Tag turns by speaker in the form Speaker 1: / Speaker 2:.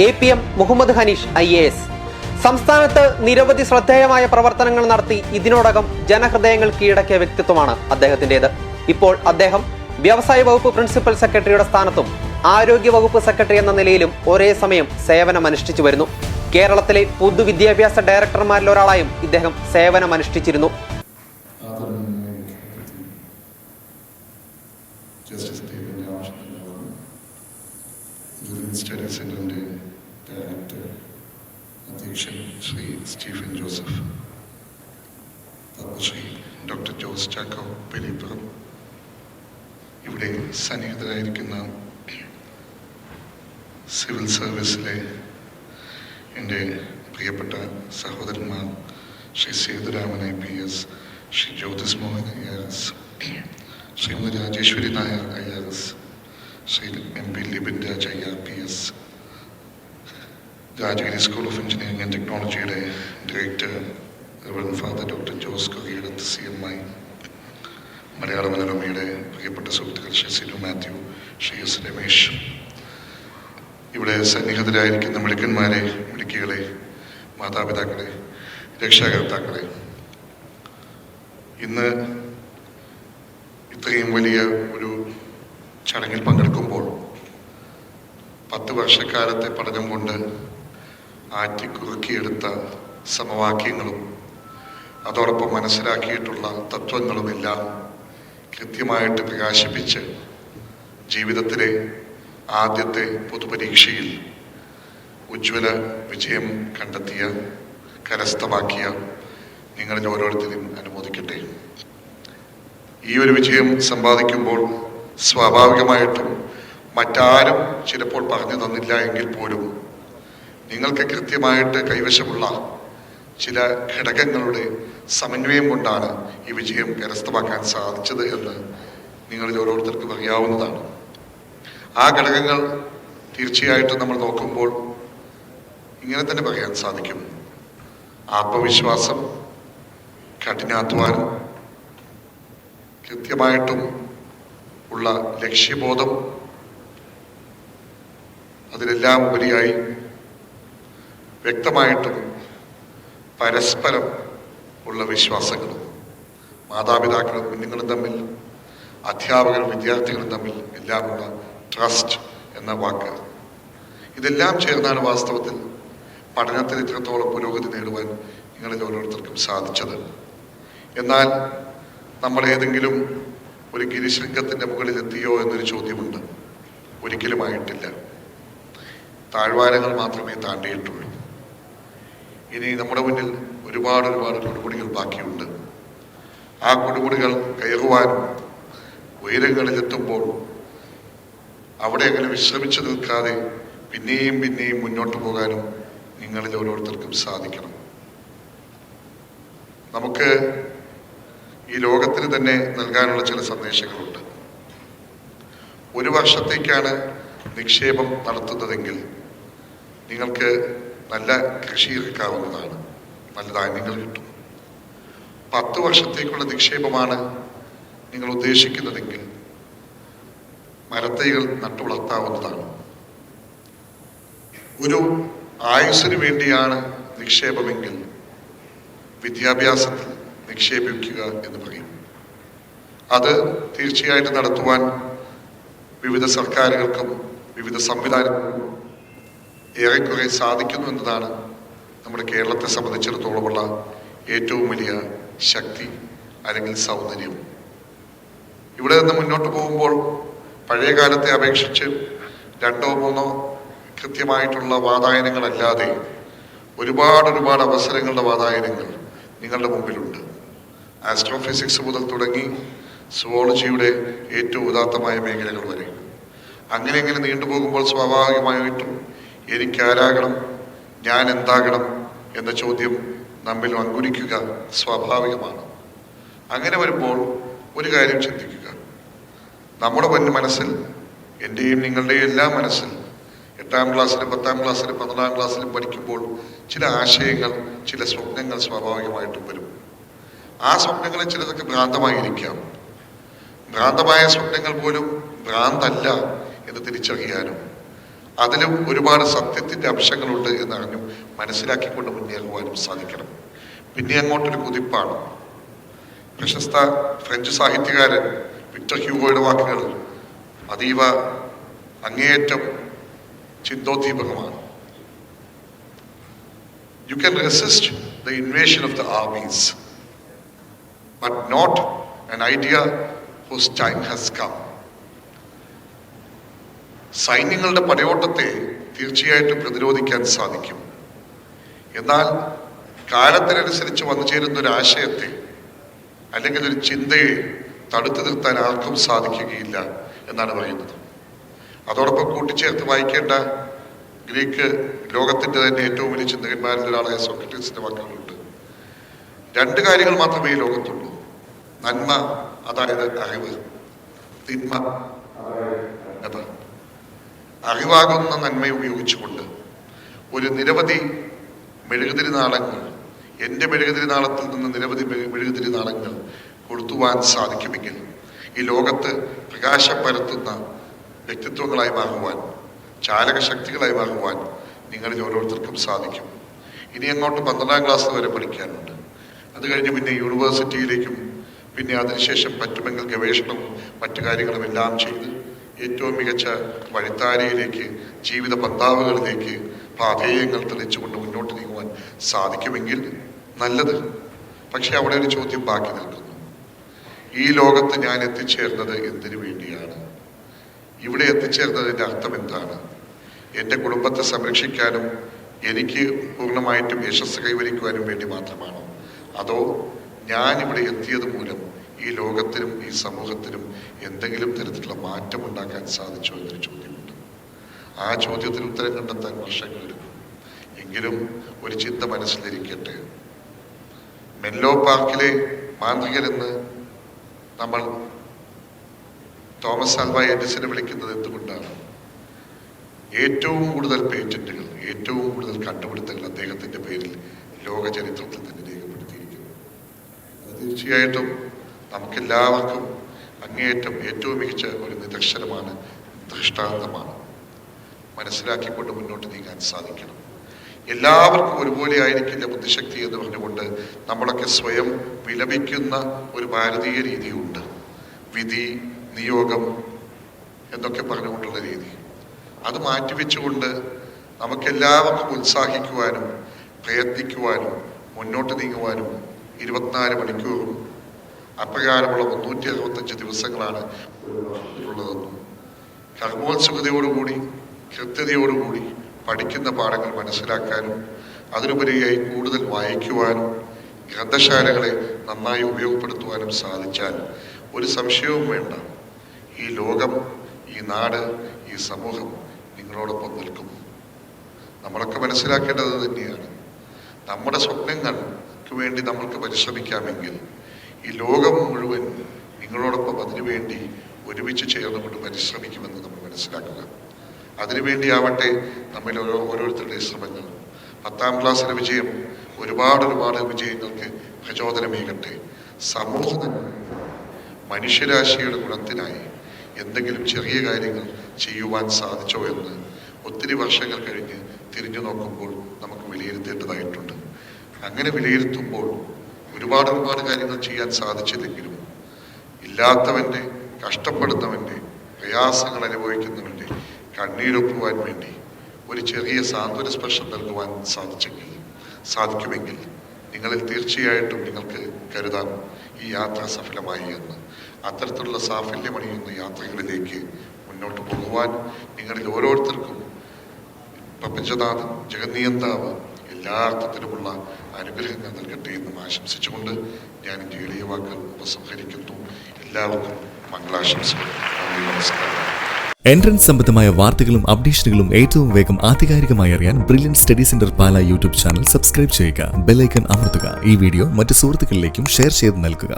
Speaker 1: APM Muhammad Hanish IAS സംസ്ഥാനത്ത് നിരവധി ശ്രദ്ധേയമായ പ്രവർത്തനങ്ങൾ നടത്തി ഇതിനോടകം ജനഹൃദയങ്ങൾ കീഴടക്കിയ വ്യക്തിത്വമാണ് അദ്ദേഹത്തിൻ്റെത്. ഇപ്പോൾ അദ്ദേഹം വ്യവസായ വകുപ്പ് പ്രിൻസിപ്പൽ സെക്രട്ടറിയുടെ സ്ഥാനത്തും ആരോഗ്യ വകുപ്പ് സെക്രട്ടറി എന്ന നിലയിലും ഒരേ സമയം സേവനമനുഷ്ഠിച്ചു വരുന്നു. കേരളത്തിലെ പൊതുവിദ്യാഭ്യാസ ഡയറക്ടർമാരിൽ ഒരാളായും ഇദ്ദേഹം സേവനമനുഷ്ഠിച്ചിരുന്നു.
Speaker 2: സ്റ്റഡി സെന്ററിന്റെ ഡയറക്ടർ അധ്യക്ഷൻ ശ്രീ സ്റ്റീഫൻ ജോസഫ്, ശ്രീ ഡോക്ടർ ജോസ് ചാക്കോ പെരിപ്പുറം, ഇവിടെ സന്നിഹിതരായിരിക്കുന്ന സിവിൽ സർവീസിലെ എൻ്റെ പ്രിയപ്പെട്ട സഹോദരന്മാർ Shri Sethuraman IPS, Shri Jyothis Mohan IRS, Shrimati Rajeshwari Nair IRS, Shri MP Libin Raj IRPS, Rajagiri school of engineering and ടെക്നോളജിയുടെ director reverend father doctor Jose Koriyadath CMI, Malayala മനോരമയുടെ പ്രിയപ്പെട്ട സുഹൃത്തുക്കൾ ശ്രീ സിനു മാത്യു, ശ്രീ S രമേശ്, ഇവിടെ സന്നിഹിതരായിരിക്കുന്ന മിടുക്കന്മാരെ, മിടുക്കികളെ, മാതാപിതാക്കളെ, രക്ഷാകർത്താക്കളെ, ഇന്ന് ഇത്രയും വലിയ ഒരു ചടങ്ങിൽ പങ്കെടുക്കുമ്പോൾ 10 വർഷക്കാലത്തെ പഠനം കൊണ്ട് ആറ്റിക്കുറുക്കിയെടുത്ത സമവാക്യങ്ങളും അതോടൊപ്പം മനസ്സിലാക്കിയിട്ടുള്ള തത്വങ്ങളുമെല്ലാം കൃത്യമായിട്ട് പ്രകാശിപ്പിച്ച് ജീവിതത്തിലെ ആദ്യത്തെ പൊതുപരീക്ഷയിൽ ഉജ്ജ്വല വിജയം കണ്ടെത്തിയ, കരസ്ഥമാക്കിയ നിങ്ങളിൽ ഓരോരുത്തരും അനുമോദിക്കട്ടെ. ഈ ഒരു വിജയം സമ്പാദിക്കുമ്പോൾ സ്വാഭാവികമായിട്ടും മറ്റാരും ചിലപ്പോൾ പറഞ്ഞു തന്നില്ല എങ്കിൽ പോലും നിങ്ങൾക്ക് കൃത്യമായിട്ട് കൈവശമുള്ള ചില ഘടകങ്ങളുടെ സമന്വയം കൊണ്ടാണ് ഈ വിജയം കരസ്ഥമാക്കാൻ സാധിച്ചത് എന്ന് നിങ്ങളിൽ ഓരോരുത്തർക്കും അറിയാവുന്നതാണ്. ആ ഘടകങ്ങൾ തീർച്ചയായിട്ടും നമ്മൾ നോക്കുമ്പോൾ ഇങ്ങനെ തന്നെ പറയാൻ സാധിക്കും: ആത്മവിശ്വാസം, കഠിനാധ്വാനം, കൃത്യമായിട്ടും ഉള്ള ലക്ഷ്യബോധം, അതിലെല്ലാം ഉപരിയായി വ്യക്തമായിട്ടും പരസ്പരം ഉള്ള വിശ്വാസങ്ങളും, മാതാപിതാക്കളും കുഞ്ഞുങ്ങളും തമ്മിൽ, അധ്യാപകരും വിദ്യാർത്ഥികളും തമ്മിൽ എല്ലാമുള്ള ട്രസ്റ്റ് എന്ന വാക്ക്, ഇതെല്ലാം ചേർന്നാണ് വാസ്തവത്തിൽ പഠനത്തിൽ ഇത്രത്തോളം പുരോഗതി നേടുവാൻ നിങ്ങളിൽ ഓരോരുത്തർക്കും സാധിച്ചത്. എന്നാൽ നമ്മൾ ഏതെങ്കിലും ഒരു ഗിരിശൃംഗത്തിൻ്റെ മുകളിൽ എത്തിയോ എന്നൊരു ചോദ്യമുണ്ട്. ഒരിക്കലുമായിട്ടില്ല. താഴ്വാരങ്ങൾ മാത്രമേ താണ്ടിയിട്ടുള്ളൂ. ഇനി നമ്മുടെ മുന്നിൽ ഒരുപാട് കൊടുമുടികൾ ബാക്കിയുണ്ട്. ആ കൊടുമുടികൾ കയറുവാനും ഉയരങ്ങളിലെത്തുമ്പോൾ അവിടെ അങ്ങനെ വിശ്രമിച്ചു നിൽക്കാതെ പിന്നെയും മുന്നോട്ട് പോകാനും നിങ്ങളിൽ ഓരോരുത്തർക്കും സാധിക്കണം. നമുക്ക് ഈ ലോകത്തിന് തന്നെ നൽകാനുള്ള ചില സന്ദേശങ്ങളുണ്ട്. 1 വർഷത്തേക്കാണ് നിക്ഷേപം നടത്തുന്നതെങ്കിൽ നിങ്ങൾക്ക് നല്ല കൃഷി ഇറക്കാവുന്നതാണ്, നല്ല ധാന്യങ്ങൾ കിട്ടും. 10 വർഷത്തേക്കുള്ള നിക്ഷേപമാണ് നിങ്ങൾ ഉദ്ദേശിക്കുന്നതെങ്കിൽ മരത്തൈകൾ നട്ടുവളർത്താവുന്നതാണ്. ഒരു ആയുസ്സിന് വേണ്ടിയാണ് നിക്ഷേപമെങ്കിൽ വിദ്യാഭ്യാസത്തിൽ നിക്ഷേപിക്കുക എന്ന് പറയും. അത് തീർച്ചയായിട്ടും നടത്തുവാൻ വിവിധ സർക്കാരുകൾക്കും വിവിധ സംവിധാനങ്ങൾക്കും ഏറെക്കുറെ സാധിക്കുന്നു എന്നതാണ് നമ്മുടെ കേരളത്തെ സംബന്ധിച്ചിടത്തോളമുള്ള ഏറ്റവും വലിയ ശക്തി അല്ലെങ്കിൽ സൗന്ദര്യം. ഇവിടെ നിന്ന് മുന്നോട്ട് പോകുമ്പോൾ പഴയ കാലത്തെ അപേക്ഷിച്ച് 2 or 3 കൃത്യമായിട്ടുള്ള വാതായനങ്ങളല്ലാതെ ഒരുപാട് അവസരങ്ങളുടെ വാതായനങ്ങൾ നിങ്ങളുടെ മുമ്പിലുണ്ട്. ആസ്ട്രോഫിസിക്സ് മുതൽ തുടങ്ങി സുവോളജിയുടെ ഏറ്റവും ഉദാത്തമായ മേഖലകൾ വരെ. അങ്ങനെ നീണ്ടുപോകുമ്പോൾ സ്വാഭാവികമായിട്ടും എനിക്കാരാകണം, ഞാൻ എന്താകണം എന്ന ചോദ്യം നമ്മിൽ അങ്കുരിക്കുക സ്വാഭാവികമാണ്. അങ്ങനെ വരുമ്പോൾ ഒരു കാര്യം ചിന്തിക്കുക. നമ്മുടെ മനസ്സിൽ, എൻ്റെയും നിങ്ങളുടെയും എല്ലാം മനസ്സിൽ 8ാം ക്ലാസ്സിലും 10ാം ക്ലാസ്സിലും 12ാം ക്ലാസ്സിലും പഠിക്കുമ്പോൾ ചില ആശയങ്ങൾ, ചില സ്വപ്നങ്ങൾ സ്വാഭാവികമായിട്ടും വരും. ആ സ്വപ്നങ്ങളിൽ ചിലതൊക്കെ ഭ്രാന്തമായിരിക്കാം. ഭ്രാന്തമായ സ്വപ്നങ്ങൾ പോലും ഭ്രാന്തല്ല എന്ന് തിരിച്ചറിയാനും അതിലും ഒരുപാട് സത്യത്തിൻ്റെ അംശങ്ങളുണ്ട് എന്നറിഞ്ഞും മനസ്സിലാക്കിക്കൊണ്ട് മുന്നേറുവാനും സാധിക്കണം. പിന്നെ അങ്ങോട്ടൊരു കുതിപ്പാണ്. പ്രശസ്ത ഫ്രഞ്ച് സാഹിത്യകാരൻ വിക്ടർ ഹ്യൂഗോയുടെ വാക്കുകൾ അതീവ അങ്ങേയറ്റം ചിന്തോദ്ദീപകമാണ്. You can resist the invasion of the armies, but not an idea whose time has come. സൈന്യങ്ങളുടെ പടയോട്ടത്തെ തീർച്ചയായിട്ടും പ്രതിരോധിക്കാൻ സാധിക്കും. എന്നാൽ കാലത്തിനനുസരിച്ച് വന്നു ചേരുന്ന ഒരു ആശയത്തെ അല്ലെങ്കിൽ ഒരു ചിന്തയെ തടുത്തു നിർത്താൻ ആർക്കും സാധിക്കുകയില്ല എന്നാണ് പറയുന്നത്. അതോടൊപ്പം കൂട്ടിച്ചേർത്ത് വായിക്കേണ്ട ഗ്രീക്ക് ലോകത്തിൻ്റെ തന്നെ ഏറ്റവും വലിയ ചിന്തകന്മാരിൽ ഒരാളായ സോക്രട്ടീസിന്റെ വാക്കുകളുണ്ട്. 2 കാര്യങ്ങൾ മാത്രമേ ഈ ലോകത്തുള്ളൂ: നന്മ, അതായത് അറിവ്; തിന്മ, അതായത് അറിവാകുന്ന നന്മ ഉപയോഗിച്ചുകൊണ്ട് ഒരു നിരവധി മെഴുകുതിരി നാളങ്ങൾ, എൻ്റെ മെഴുകുതിരി നാളത്തിൽ നിന്ന് നിരവധി മെഴുകുതിരി നാളങ്ങൾ കൊളുത്തുവാൻ സാധിക്കുമെങ്കിൽ ഈ ലോകത്ത് പ്രകാശം പരത്തുന്ന വ്യക്തിത്വങ്ങളായി മാറുവാൻ, ചാലക ശക്തികളായി മാറുവാൻ നിങ്ങളിൽ ഓരോരുത്തർക്കും സാധിക്കും. ഇനി അങ്ങോട്ട് 12ാം ക്ലാസ് വരെ പഠിക്കാനുണ്ട്. അത് കഴിഞ്ഞ് പിന്നെ യൂണിവേഴ്സിറ്റിയിലേക്കും പിന്നെ അതിനുശേഷം പറ്റുമെങ്കിൽ ഗവേഷണവും മറ്റു കാര്യങ്ങളും എല്ലാം ചെയ്ത് ഏറ്റവും മികച്ച വഴിത്താരയിലേക്ക്, ജീവിത പന്താവുകളിലേക്ക് പാധേയങ്ങൾ തെളിച്ചുകൊണ്ട് മുന്നോട്ട് നീങ്ങുവാൻ സാധിക്കുമെങ്കിൽ നല്ലത്. പക്ഷെ അവിടെ ഒരു ചോദ്യം ബാക്കി നിൽക്കുന്നു: ഈ ലോകത്ത് ഞാൻ എത്തിച്ചേർന്നത് എന്തിനു വേണ്ടിയാണ്? ഇവിടെ എത്തിച്ചേർന്നതിൻ്റെ അർത്ഥം എന്താണ്? എൻ്റെ കുടുംബത്തെ സംരക്ഷിക്കാനും എനിക്ക് പൂർണ്ണമായിട്ടും യശസ് കൈവരിക്കുവാനും വേണ്ടി മാത്രമാണോ? അതോ ഞാൻ ഇവിടെ എത്തിയത് മൂലം ഈ ലോകത്തിനും ഈ സമൂഹത്തിനും എന്തെങ്കിലും തരത്തിലുള്ള മാറ്റം ഉണ്ടാക്കാൻ സാധിച്ചോ എന്നൊരു ചോദ്യമുണ്ട്. ആ ചോദ്യത്തിന് ഉത്തരം കണ്ടെത്താൻ വർഷങ്ങളെടുക്കും. എങ്കിലും ഒരു ചിന്ത മനസ്സിലിരിക്കട്ടെ. മെൻലോ പാർക്കിലെ മാന്ത്രികരെന്ന് നമ്മൾ തോമസ് ആൽവ എഡിസനെ വിളിക്കുന്നത് എന്തുകൊണ്ടാണ്? ഏറ്റവും കൂടുതൽ പേറ്റന്റുകൾ, ഏറ്റവും കൂടുതൽ കണ്ടുപിടുത്തങ്ങൾ അദ്ദേഹത്തിന്റെ പേരിൽ ലോക ചരിത്രത്തിൽ തന്നെ രേഖപ്പെടുത്തിയിരിക്കുന്നു. അത് തീർച്ചയായിട്ടും നമുക്കെല്ലാവർക്കും അങ്ങേയറ്റം ഏറ്റവും മികച്ച ഒരു നിദർശനമാണ്, ദൃഷ്ടാന്തമാണ്. മനസ്സിലാക്കിക്കൊണ്ട് മുന്നോട്ട് നീങ്ങാൻ സാധിക്കണം. എല്ലാവർക്കും ഒരുപോലെ ആയിരിക്കില്ല ബുദ്ധിശക്തി എന്ന് പറഞ്ഞുകൊണ്ട് നമ്മളൊക്കെ സ്വയം വിലപിക്കുന്ന ഒരു ഭാരതീയ രീതിയുണ്ട്. വിധി, നിയോഗം എന്നൊക്കെ പറഞ്ഞുകൊണ്ടുള്ള രീതി. അത് മാറ്റിവെച്ചുകൊണ്ട് നമുക്കെല്ലാവർക്കും ഉത്സാഹിക്കുവാനും പ്രയത്നിക്കുവാനും മുന്നോട്ട് നീങ്ങുവാനും 24 മണിക്കൂറും അപ്രകാരമുള്ള 365 ദിവസങ്ങളാണ് ഉള്ളതെന്നും കർമ്മോത്സുകതയോടുകൂടി കൃത്യതയോടുകൂടി പഠിക്കുന്ന പാഠങ്ങൾ മനസ്സിലാക്കാനും അതിനുപരിയായി കൂടുതൽ വായിക്കുവാനും ഗ്രന്ഥശാലകളെ നന്നായി ഉപയോഗപ്പെടുത്തുവാനും സാധിച്ചാൽ ഒരു സംശയവും വേണ്ട, ഈ ലോകം, ഈ നാട്, ഈ സമൂഹം നിങ്ങളോടൊപ്പം നിൽക്കും. നമ്മളൊക്കെ മനസ്സിലാക്കേണ്ടത് തന്നെയാണ്. നമ്മുടെ സ്വപ്നങ്ങൾക്ക് വേണ്ടി നമ്മൾക്ക് പരിശ്രമിക്കാമെങ്കിൽ ഈ ലോകം മുഴുവൻ നിങ്ങളോടൊപ്പം അതിനുവേണ്ടി ഒരുമിച്ച് ചേർന്നുകൊണ്ട് പരിശ്രമിക്കുമെന്ന് നമ്മൾ മനസ്സിലാക്കുക. അതിനുവേണ്ടിയാവട്ടെ നമ്മിൽ ഓരോരുത്തരുടെ ശ്രമങ്ങൾ. 10ാം ക്ലാസ്സിലെ വിജയം ഒരുപാട് വിജയങ്ങൾക്ക് പ്രചോദനമേകട്ടെ. സമൂഹത്തിന്, മനുഷ്യരാശിയുടെ ഗുണത്തിനായി എന്തെങ്കിലും ചെറിയ കാര്യങ്ങൾ ചെയ്യുവാൻ സാധിച്ചോ എന്ന് ഒത്തിരി വർഷങ്ങൾ കഴിഞ്ഞ് തിരിഞ്ഞു നോക്കുമ്പോൾ നമുക്ക് വിലയിരുത്തേണ്ടതായിട്ടുണ്ട്. അങ്ങനെ വിലയിരുത്തുമ്പോൾ ഒരുപാട് കാര്യങ്ങൾ ചെയ്യാൻ സാധിച്ചില്ലെങ്കിലും ഇല്ലാത്തവൻ്റെ, കഷ്ടപ്പെടുന്നവൻ്റെ, പ്രയാസങ്ങൾ അനുഭവിക്കുന്നവൻ്റെ കണ്ണീരൊപ്പുവാൻ വേണ്ടി ഒരു ചെറിയ സാന്ത്വന സ്പർശം നൽകുവാൻ സാധിക്കുമെങ്കിൽ നിങ്ങളിൽ തീർച്ചയായിട്ടും നിങ്ങൾക്ക് കരുതാം ഈ യാത്ര സഫലമായി എന്ന്. അത്തരത്തിലുള്ള സാഫല്യമണിയുന്ന യാത്രകളിലേക്ക് മുന്നോട്ട് പോകുവാൻ നിങ്ങളിൽ ഓരോരുത്തർക്കും പ്രപഞ്ചനാഥൻ, ജഗന്നിയന്താവ് എല്ലാ അർത്ഥത്തിലുമുള്ള അനുഗ്രഹങ്ങൾ നൽകട്ടെ എന്നും ആശംസിച്ചുകൊണ്ട് ഞാൻ എൻ്റെ എളിയ വാക്കുകൾ ഉപസംഹരിക്കുന്നു. എല്ലാവർക്കും മംഗളാശംസകൾ. നമസ്കാരം.
Speaker 3: എൻട്രൻസ് സംബന്ധമായ വാർത്തകളും അപ്ഡേഷനുകളും ഏറ്റവും വേഗം ആധികാരികമായി അറിയാൻ ബ്രില്യൻറ്റ് സ്റ്റഡി സെന്റർ പാല യൂട്യൂബ് ചാനൽ സബ്സ്ക്രൈബ് ചെയ്യുക. ബെൽ ഐക്കൺ അമർത്തുക. ഈ വീഡിയോ മറ്റ് സുഹൃത്തുക്കളിലേക്കും ഷെയർ ചെയ്ത് നൽകുക.